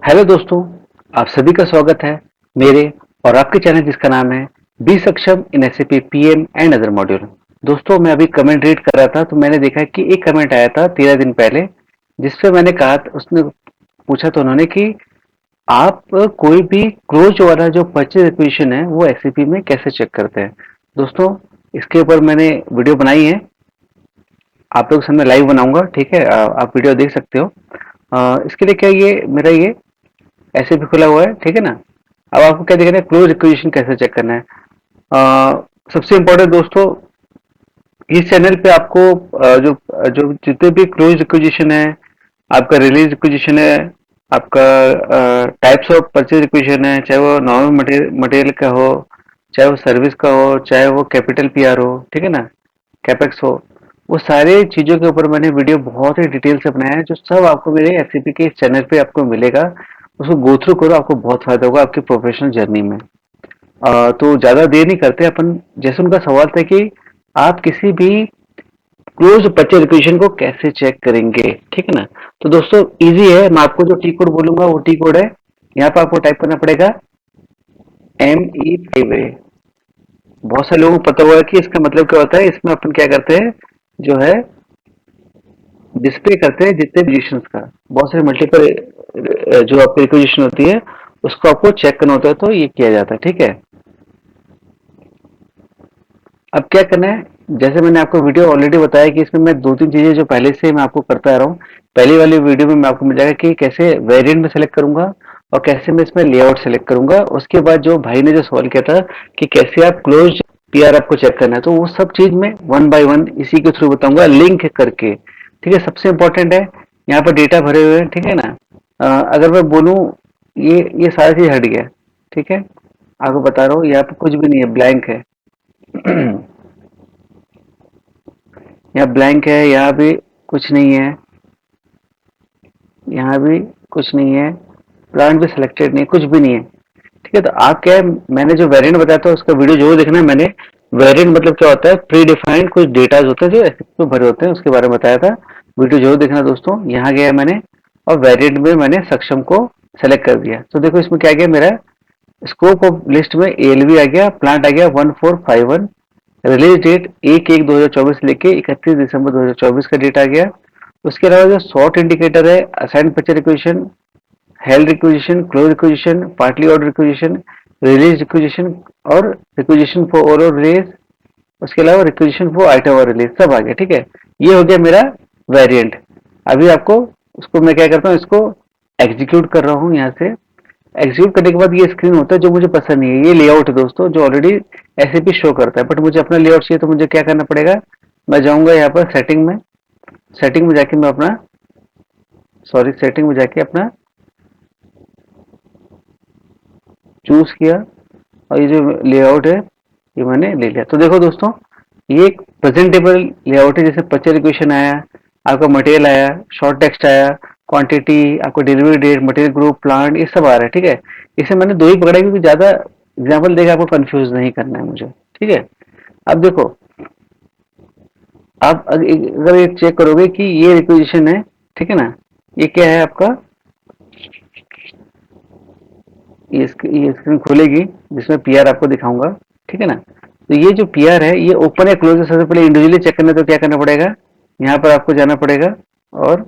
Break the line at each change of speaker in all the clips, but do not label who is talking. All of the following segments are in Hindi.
हेलो दोस्तों, आप सभी का स्वागत है मेरे और आपके चैनल जिसका नाम है be Saksham in SAP PM and other module. दोस्तों, मैं अभी कमेंट रीड कर रहा था तो मैंने देखा कि एक कमेंट आया था 13 दिन पहले, जिसपे मैंने कहा, उसने पूछा तो उन्होंने कि आप कोई भी क्लोज वाला जो परचेज रिक्वेजिशन है वो एसएपी में कैसे चेक करते हैं। दोस्तों, इसके ऊपर मैंने वीडियो बनाई है, आप लोग सामने लाइव बनाऊंगा, ठीक है। आप वीडियो देख सकते हो। इसके लिए क्या, ये मेरा ये ऐसे भी खुला हुआ है, ठीक है ना। अब आपको क्या देखना है, क्लोज इक्विजिशन कैसे चेक करना है। सबसे इंपॉर्टेंट दोस्तों, इस चैनल पे आपको जो जो जितने भी क्लोज इक्विजिशन है, आपका रिलीज इक्विजिशन है, आपका टाइप्स ऑफ परचेज इक्विजिशन है, चाहे वो नॉर्मल मटेरियल का हो, चाहे वो सर्विस का हो, चाहे वो कैपिटल पीआर हो, ठीक है ना, कैपेक्स हो, वो सारे चीजों के ऊपर मैंने वीडियो बहुत ही डिटेल से बनाया है, जो सब आपको मेरे एससीपी के इस चैनल पे आपको मिलेगा। उसको गो थ्रू करो, आपको बहुत फायदा होगा आपकी प्रोफेशनल जर्नी में। तो ज्यादा देर नहीं करते अपन। जैसे उनका सवाल था कि आप किसी भी क्लोज परचेज इक्वेशन को कैसे चेक करेंगे, ठीक है ना। तो दोस्तों, इजी है, मैं आपको जो टी कोड बोलूंगा वो टी कोड है। यहाँ पे आपको टाइप करना पड़ेगा ME5A। बहुत सारे लोगों को पता हुआ है कि इसका मतलब क्या होता है। इसमें अपन क्या करते हैं, जो है डिस्प्ले करते हैं जितने पोजीशंस का, बहुत सारे मल्टीपल जो आपकी रिक्वेजिशन होती है उसको आपको चेक करना होता है, तो ये किया जाता है, ठीक है। अब क्या करना है, जैसे मैंने आपको वीडियो ऑलरेडी बताया कि इसमें मैं दो तीन चीजें जो पहले से मैं आपको करता आ रहा हूँ। पहली वाली वीडियो में मैं आपको मिल जाएगा कि कैसे वेरिएंट में सेलेक्ट करूंगा और कैसे मैं इसमें लेआउट सेलेक्ट करूंगा। उसके बाद जो भाई ने जो सवाल किया था कि कैसे आप क्लोज पीआर आपको चेक करना है, तो वो सब चीज मैं वन बाय वन इसी के थ्रू बताऊंगा, लिंक करके, ठीक है। सबसे इंपॉर्टेंट है, यहाँ पर डेटा भरे हुए हैं, ठीक है ना। अगर मैं बोलूँ, ये सारी चीज हट गया, ठीक है। आपको बता रहा हूँ, यहाँ पर कुछ भी नहीं है, ब्लैंक है। यहाँ ब्लैंक है, यहाँ भी कुछ नहीं है, यहाँ भी कुछ नहीं है, प्लांट भी सिलेक्टेड नहीं, कुछ भी नहीं है, ठीक है। तो आप क्या है, मैंने जो वेरिएंट बताया था उसका वीडियो जरूर देखना है। मैंने वेरिएंट मतलब क्या होता है, प्री डिफाइंड कुछ डेटा होते हैं जो एसएपी में भरे होते हैं, उसके बारे में बताया था। वीडियो जरूर देखना दोस्तों। यहाँ गया मैंने और वेरिएंट में मैंने सक्षम को सेलेक्ट कर दिया। तो देखो इसमें क्या गया, मेरा स्कोप ऑफ लिस्ट में एएलवी आ गया, प्लांट आ गया 1451, रिलीज डेट 1/1/2024 लेके 31 दिसंबर 2024 का डेट आ गया। उसके अलावा जो सॉर्ट इंडिकेटर है, assign purchase requisition, held requisition, close requisition, partly order requisition, release requisition और रिक्वेजिशन फॉर ओवर रिलीज, उसके अलावा रिक्वेजिशन फॉर आइटम और रिलीज, सब आ गया, ठीक है। ये हो गया मेरा वेरिएंट। अभी आपको उसको मैं क्या करता हूँ, इसको एग्जीक्यूट कर रहा हूँ यहाँ से। एग्जीक्यूट करने के बाद ये स्क्रीन होता है जो मुझे पसंद नहीं है, ये लेआउट है दोस्तों, जो ऑलरेडी एसएपी शो करता है, बट मुझे अपना लेआउट चाहिए, तो मुझे क्या करना पड़ेगा, मैं जाऊंगा यहाँ पर सेटिंग में। सेटिंग में जाके मैं अपना, सॉरी, सेटिंग में जाके अपना चूज किया और ये जो लेआउट है ये मैंने ले लिया। तो देखो दोस्तों, ये एक प्रेजेंटेबल लेआउट है। जैसे परचेज इक्वेशन आया, आपका मटेरियल आया, शॉर्ट टेक्स्ट आया, क्वांटिटी, आपको delivery date, material group, plant, ये सब आ रहा है, ठीक है। इसे मैंने दो ही पकड़ा क्योंकि ज्यादा एग्जाम्पल देकर आपको कंफ्यूज नहीं करना है मुझे, ठीक है। अब देखो, आप अगर ये चेक करोगे कि ये रिक्वेजिशन है, ठीक है ना, ये क्या है आपका, ये स्क्रीन खुलेगी जिसमें पीआर आपको दिखाऊंगा, ठीक है ना। तो ये जो पीआर है ये ओपन है क्लोज है, सबसे पहले इंडिविजुअली चेक करना है, तो क्या करना पड़ेगा, यहाँ पर आपको जाना पड़ेगा और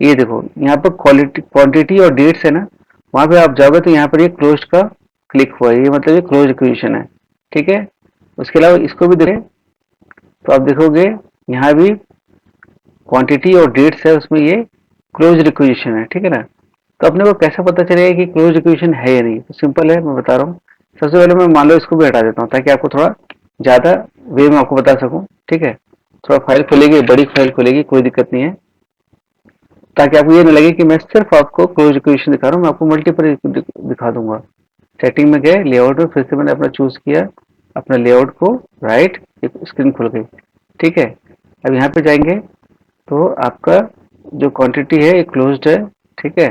ये देखो यहाँ पर क्वालिटी, क्वांटिटी और डेट्स है ना, वहां पे आप जाओगे तो यहाँ पर ये क्लोज का क्लिक हुआ है, ये मतलब ये क्लोज इक्वेशन है, ठीक है। उसके अलावा इसको भी देखें तो आप देखोगे यहाँ भी क्वांटिटी और डेट्स है, उसमें ये क्लोज रिक्वेजिशन है, ठीक है ना। तो अपने को कैसे पता चलेगा कि क्लोज इक्वेशन है या नहीं, तो सिंपल है, मैं बता रहा हूँ। सबसे पहले मैं मान लो इसको भी हटा देता हूँ ताकि आपको थोड़ा ज्यादा वे में आपको बता सकूं, ठीक है। थोड़ा फाइल खुलेगी, बड़ी फाइल खुलेगी, कोई दिक्कत नहीं है, ताकि आपको ये ना लगे कि मैं सिर्फ आपको क्लोज इक्वेशन दिखा रहा हूँ, मैं आपको मल्टीपल दिखा दूंगा। सेटिंग में गए, लेआउट में फिर से मैंने अपना चूज किया, अपना लेआउट को, राइट, एक स्क्रीन खुल गई, ठीक है। अब यहाँ पे जाएंगे तो आपका जो क्वांटिटी है ये क्लोज्ड है, ठीक है।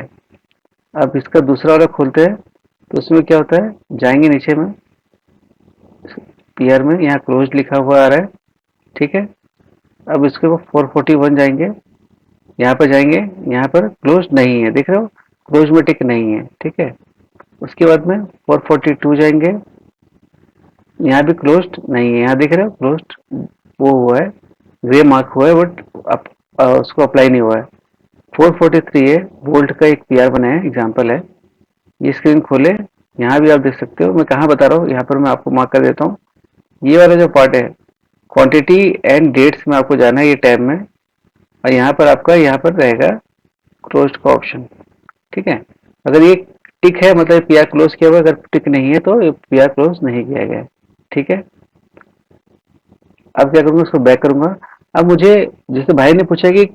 अब इसका दूसरा वाला खोलते हैं तो उसमें क्या होता है, जाएंगे नीचे में पीआर में, यहाँ क्लोज लिखा हुआ आ रहा है, ठीक है। अब इसके ऊपर 441 जाएंगे, यहाँ पर जाएंगे, यहाँ पर क्लोज नहीं है, देख रहे हो, क्लोज में टिक नहीं है, ठीक है। उसके बाद में 442 जाएंगे, यहाँ भी क्लोज्ड नहीं है, यहाँ देख रहे हो क्लोज्ड वो हुआ है, ग्रे मार्क हुआ है, बट उसको अप्लाई नहीं हुआ है। 443 है, वोल्ट का एक पीआर बना है, एग्जाम्पल है। ये स्क्रीन खोले, यहाँ भी आप देख सकते हो, मैं कहाँ बता रहा हूँ, यहाँ पर मैं आपको मार्क कर देता हूँ। ये वाला जो पार्ट है, क्वांटिटी एंड डेट्स में आपको जाना है, ये टैब में, और यहाँ पर आपका यहाँ पर रहेगा क्लोज का ऑप्शन, ठीक है। अगर ये टिक है मतलब पीआर क्लोज किया हुआ, अगर टिक नहीं है तो ये पीआर क्लोज नहीं किया गया है, ठीक है। अब क्या करूंगा, उसको बैक करूंगा। अब मुझे, जैसे भाई ने पूछा कि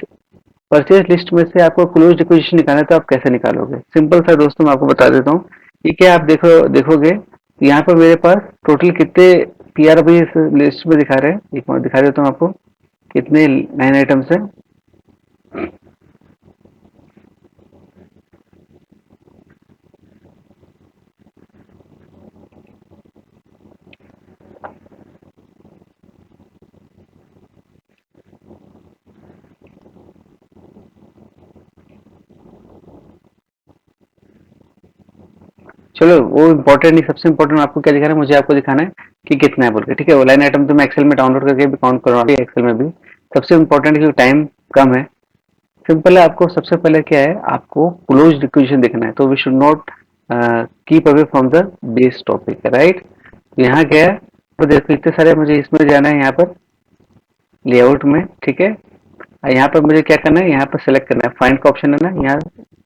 परचेज लिस्ट में से आपको क्लोज रिक्विजिशन निकालना है तो आप कैसे निकालोगे, सिंपल सा दोस्तों मैं आपको बता देता हूँ। ये क्या आप देखोगे, यहाँ पर मेरे पास टोटल कितने पीआर अभी इस लिस्ट में दिखा रहे हैं, एक बार दिखा देता हूँ आपको कितने लाइन आइटम्स है। चलो वो इम्पोर्टेंट नहीं, सबसे इम्पोर्टेंट आपको क्या दिखाना है, मुझे आपको दिखाना है कि कितना है बोल के, ठीक है। वो लाइन आइटम तो मैं एक्सेल में डाउनलोड करके भी काउंट करवा दी, एक्सेल में भी। सबसे इम्पोर्टेंट क्योंकि टाइम कम है, सिंपल है। आपको सबसे पहले क्या है, आपको क्लोज रिक्वेजिशन देखना है, तो we should not keep away from the base topic, right. यहाँ क्या है, तो देखो इतने सारे, मुझे इसमें जाना है, यहाँ पर लेआउट में, ठीक है। यहाँ पर मुझे क्या करना है, यहाँ पर सेलेक्ट करना है, फाइंड का ऑप्शन है ना, यहाँ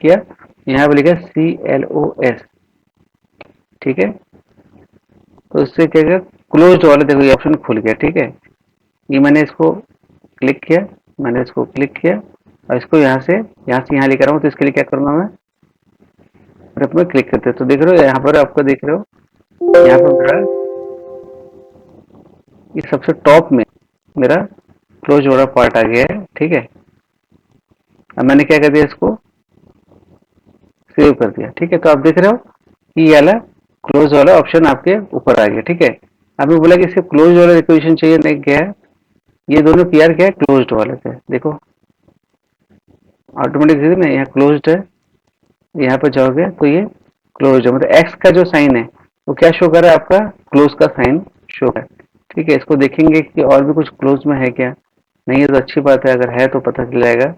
किया, यहाँ पर लिखा CLOS, ठीक है। तो इससे क्या है, क्लोज वाले देखो ये ऑप्शन खुल गया, ठीक है। ये मैंने इसको क्लिक किया, मैंने इसको क्लिक किया, और इसको यहाँ से यहाँ लेकर आऊँ, तो इसके लिए क्या करूँगा मैं, ग्रुप में क्लिक करते हैं, तो देख रहे हो यहाँ पर आपको, देख रहे हो यहाँ पर मेरा ये सबसे टॉप में मेरा क्लोज वाला पार्ट आ गया है, ठीक है। अब मैंने क्या कर दिया, इसको सेव कर दिया, ठीक है। तो आप देख रहे हो कि ये वाला क्लोज वाला ऑप्शन आपके ऊपर आ गया, ठीक है। आपने बोला कि सिर्फ क्लोज वाला रिक्वेजिशन चाहिए, नहीं क्या है, ये दोनों पीआर क्या है, क्लोज्ड वाले थे, देखो ऑटोमेटिक ना, यहाँ क्लोज्ड है, यहाँ पर जाओगे तो ये क्लोज है, मतलब एक्स का जो साइन है वो क्या शो कर रहा है, आपका क्लोज का साइन शो है, ठीक है। इसको देखेंगे कि और भी कुछ क्लोज में है क्या, नहीं है तो अच्छी बात है, अगर है तो पता चल जाएगा।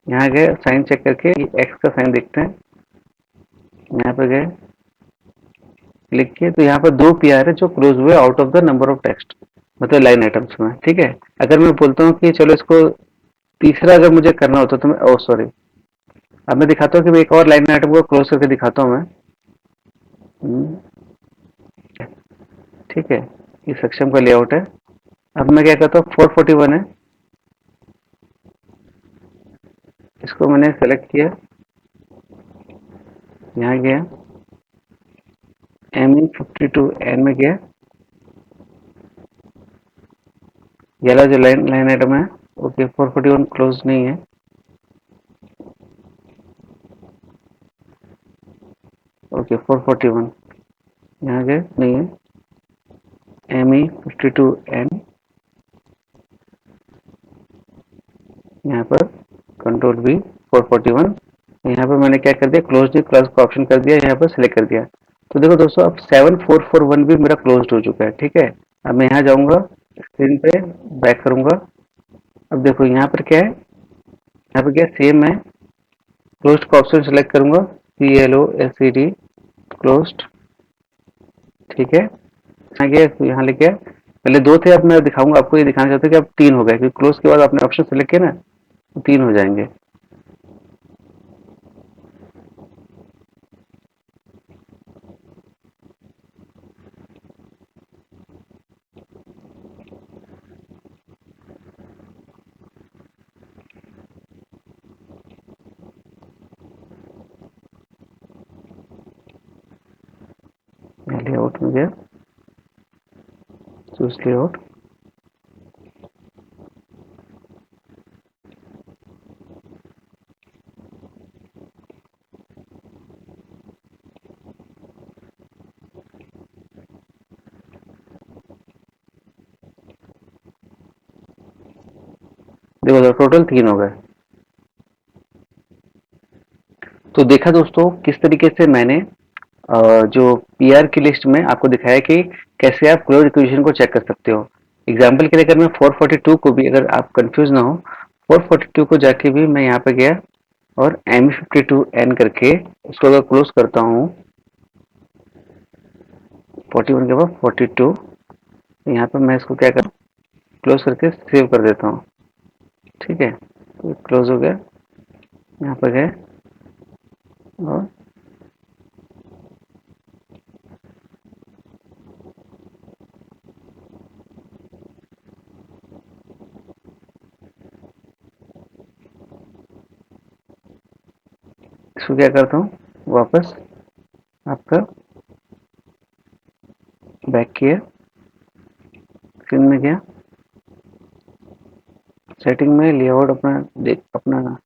यहाँ गए साइन चेक करके एक्स का साइन देखते हैं, यहाँ पर गए क्लिक किए, तो यहाँ पर दो पीआर है जो क्लोज हुए out of the number of text, मतलब लाइन आइटम्स में, ठीक है। अगर मैं बोलता हूँ कि चलो इसको तीसरा अगर मुझे करना होता तो मैं, ओ सॉरी, अब मैं दिखाता हूँ कि मैं एक और लाइन आइटम को क्लोज करके दिखाता हूँ मैं। ठीक है, ये सक्षम का लेआउट है। अब मैं क्या करता हूँ, 441 है, इसको मैंने सेलेक्ट किया, यहाँ गया, ME52N में गया, ये जो लाइन लाइन आइटम है, ओके 441 क्लोज नहीं है, ओके 441 यहाँ गए नहीं है, ME52N यहाँ पर कंट्रोल V 441, यहाँ पर मैंने क्या कर दिया, क्लोज दी क्लोज का ऑप्शन कर दिया, यहाँ पर सिलेक्ट कर दिया। तो देखो दोस्तों, अब 7441 भी मेरा क्लोज हो चुका है, ठीक है। अब मैं यहाँ जाऊँगा, स्क्रीन पे बैक करूँगा, अब देखो यहाँ पर क्या है, यहाँ पर क्या सेम है, क्लोज का ऑप्शन सेलेक्ट करूँगा, CLOSED क्लोज्ड, ठीक है। आगे यहाँ लेके आए। पहले दो थे, अब मैं दिखाऊंगा आपको, ये दिखाना चाहता हूँ कि अब तीन हो गए, क्योंकि क्लोज के बाद आपने ऑप्शन सेलेक्ट किया ना, तो तीन हो जाएंगे। लेआउट में गया, चूज लेआउट, देखो टोटल तीन हो गए, तो देखा दोस्तों किस तरीके से मैंने जो पीआर की लिस्ट में आपको दिखाया कि कैसे आप क्लोज इक्वेशन को चेक कर सकते हो। एग्जाम्पल के लिए अगर मैं 442 को भी, अगर आप कंफ्यूज ना हो, 442 को जाके भी मैं यहाँ पे गया और ME52N करके इसको अगर क्लोज करता हूँ, 41 के बाद 42, यहाँ पर मैं इसको क्या कर क्लोज करके सेव कर देता हूँ। ठीक है, तो क्लोज हो गया, यहाँ पर गए और इसको क्या करता हूँ, वापस आपका बैक किया, स्क्रीन में गया, सेटिंग में लेआउट अपना देख अपना,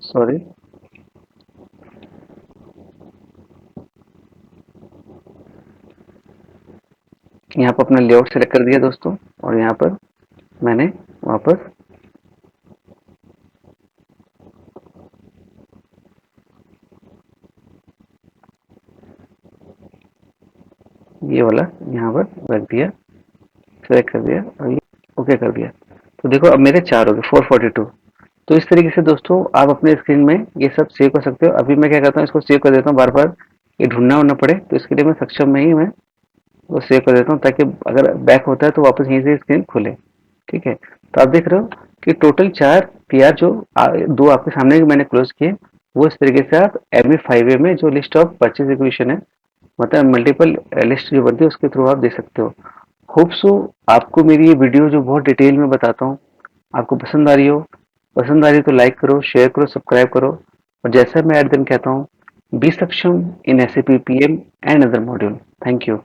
सॉरी, यहाँ पर अपना लेआउट सेलेक्ट कर दिया दोस्तों, और यहाँ पर मैंने वापस ये वाला यहाँ पर रख दिया, सेलेक्ट कर दिया और ये ओके कर दिया। तो देखो अब मेरे 4 हो गए, 442। तो इस तरीके से दोस्तों आप अपने स्क्रीन में ये सब सेव कर सकते हो। अभी मैं क्या करता हूँ, इसको सेव कर देता हूँ, बार बार ये ढूंढना ना पड़े, तो इसके लिए मैं सक्षम में ही मैं वो सेव कर देता हूँ, ताकि अगर बैक होता है तो वापस यहीं से स्क्रीन खुले। ठीक है, तो आप देख रहे हो कि टोटल 4 पीआर जो दो आपके सामने मैंने क्लोज किए, वो इस तरीके से आप ME5A में जो लिस्ट ऑफ परचेज इक्वेशन है, मतलब मल्टीपल लिस्ट जो बनती है, उसके थ्रू आप देख सकते हो। होप सो आपको मेरी ये वीडियो जो बहुत डिटेल में बताता हूँ आपको पसंद आ रही हो। पसंद आ रही है तो लाइक करो, शेयर करो, सब्सक्राइब करो, और जैसा मैं हर दिन कहता हूँ, B Saksham in SAP PM and other module. Thank you.